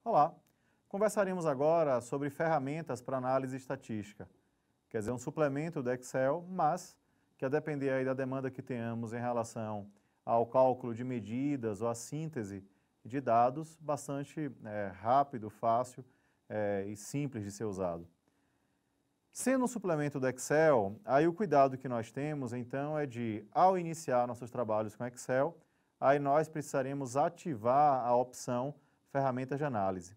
Olá, conversaremos agora sobre ferramentas para análise estatística, quer dizer, um suplemento do Excel, mas que a depender aí da demanda que tenhamos em relação ao cálculo de medidas ou a síntese de dados, bastante rápido, fácil e simples de ser usado. Sendo um suplemento do Excel, aí o cuidado que nós temos então é de, ao iniciar nossos trabalhos com Excel, aí nós precisaremos ativar a opção ferramentas de análise.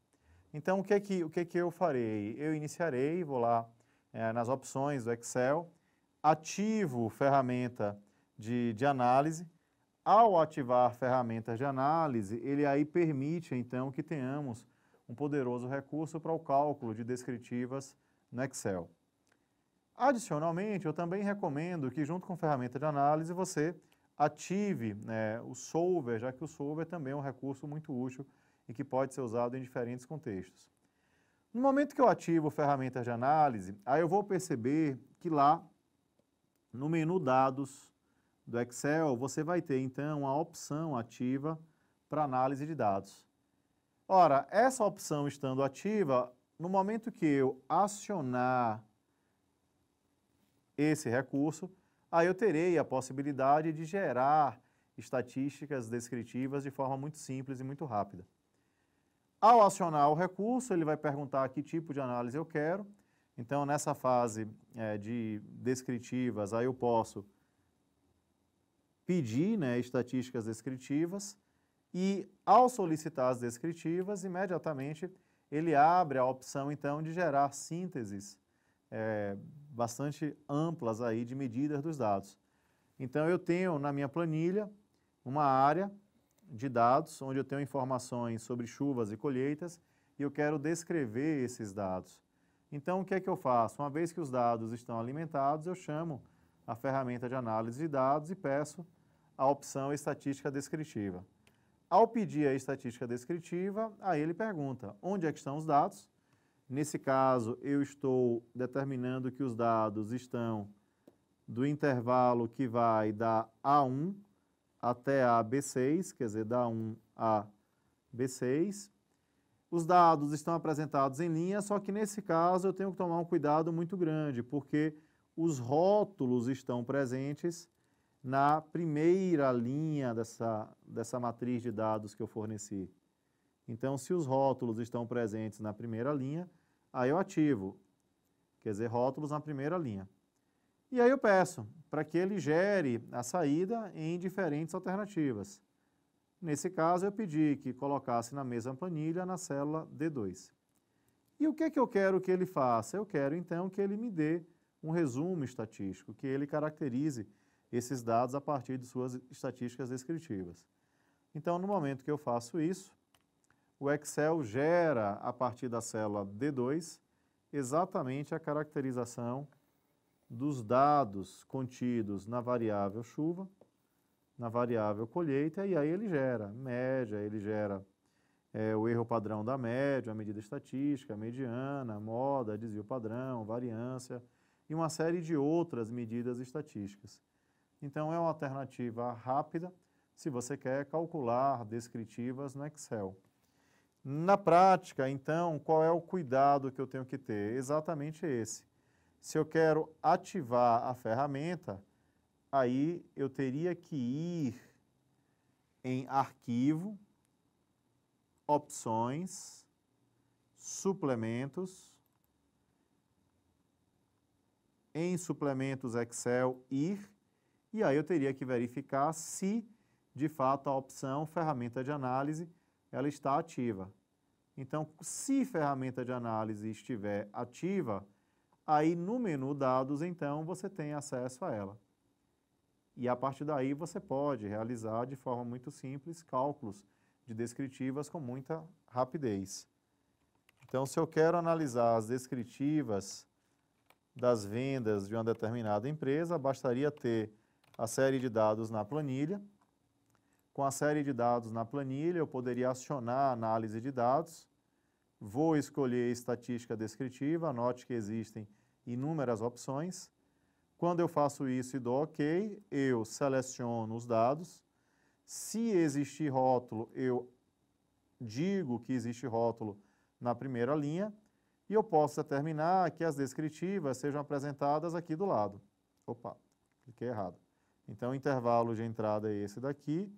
Então, o que eu farei? Eu iniciarei, vou lá nas opções do Excel, ativo ferramenta de análise. Ao ativar ferramentas de análise, ele aí permite, então, que tenhamos um poderoso recurso para o cálculo de descritivas no Excel. Adicionalmente, eu também recomendo que, junto com a ferramenta de análise, você ative o solver, já que o solver também é um recurso muito útil e que pode ser usado em diferentes contextos. No momento que eu ativo ferramentas de análise, aí eu vou perceber que lá, no menu Dados do Excel, você vai ter, então, a opção ativa para análise de dados. Ora, essa opção estando ativa, no momento que eu acionar esse recurso, aí eu terei a possibilidade de gerar estatísticas descritivas de forma muito simples e muito rápida. Ao acionar o recurso, ele vai perguntar que tipo de análise eu quero. Então, nessa fase de descritivas, aí eu posso pedir estatísticas descritivas e, ao solicitar as descritivas, imediatamente ele abre a opção, então, de gerar sínteses bastante amplas aí de medidas dos dados. Então, eu tenho na minha planilha uma área de dados, onde eu tenho informações sobre chuvas e colheitas, e eu quero descrever esses dados. Então, o que é que eu faço? Uma vez que os dados estão alimentados, eu chamo a ferramenta de análise de dados e peço a opção estatística descritiva. Ao pedir a estatística descritiva, aí ele pergunta onde é que estão os dados. Nesse caso, eu estou determinando que os dados estão do intervalo que vai da A1 até a B6, quer dizer, da 1 a B6. Os dados estão apresentados em linha, só que nesse caso eu tenho que tomar um cuidado muito grande, porque os rótulos estão presentes na primeira linha dessa matriz de dados que eu forneci. Então, se os rótulos estão presentes na primeira linha, aí eu ativo, quer dizer, rótulos na primeira linha. E aí eu peço para que ele gere a saída em diferentes alternativas. Nesse caso, eu pedi que colocasse na mesma planilha na célula D2. E o que é que eu quero que ele faça? Eu quero, então, que ele me dê um resumo estatístico, que ele caracterize esses dados a partir de suas estatísticas descritivas. Então, no momento que eu faço isso, o Excel gera, a partir da célula D2, exatamente a caracterização dos dados contidos na variável chuva, na variável colheita, e aí ele gera média, ele gera o erro padrão da média, a medida estatística, a mediana, a moda, desvio padrão, variância e uma série de outras medidas estatísticas. Então, é uma alternativa rápida se você quer calcular descritivas no Excel. Na prática, então, qual é o cuidado que eu tenho que ter? Exatamente esse. Se eu quero ativar a ferramenta, aí eu teria que ir em Arquivo, Opções, Suplementos, em Suplementos Excel, ir, e aí eu teria que verificar se, de fato, a opção Ferramenta de Análise, ela está ativa. Então, se ferramenta de análise estiver ativa, aí no menu Dados, então, você tem acesso a ela. E a partir daí você pode realizar de forma muito simples cálculos de descritivas com muita rapidez. Então, se eu quero analisar as descritivas das vendas de uma determinada empresa, bastaria ter a série de dados na planilha. Com a série de dados na planilha, eu poderia acionar a análise de dados. Vou escolher estatística descritiva, note que existem inúmeras opções. Quando eu faço isso e dou OK, eu seleciono os dados. Se existir rótulo, eu digo que existe rótulo na primeira linha e eu posso determinar que as descritivas sejam apresentadas aqui do lado. Opa, cliquei errado. Então, o intervalo de entrada é esse daqui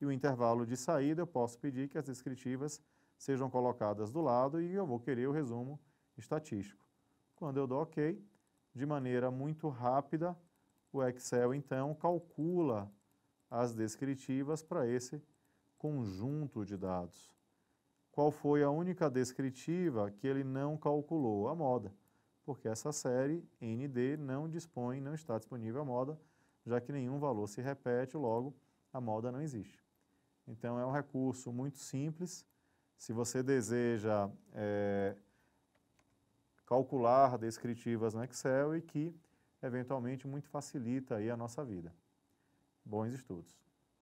e o intervalo de saída eu posso pedir que as descritivas sejam colocadas do lado e eu vou querer o resumo estatístico. Quando eu dou OK, de maneira muito rápida, o Excel, então, calcula as descritivas para esse conjunto de dados. Qual foi a única descritiva que ele não calculou? A moda, porque essa série ND não está disponível a moda, já que nenhum valor se repete, logo a moda não existe. Então é um recurso muito simples. Se você deseja calcular descritivas no Excel e que eventualmente muito facilita aí a nossa vida. Bons estudos!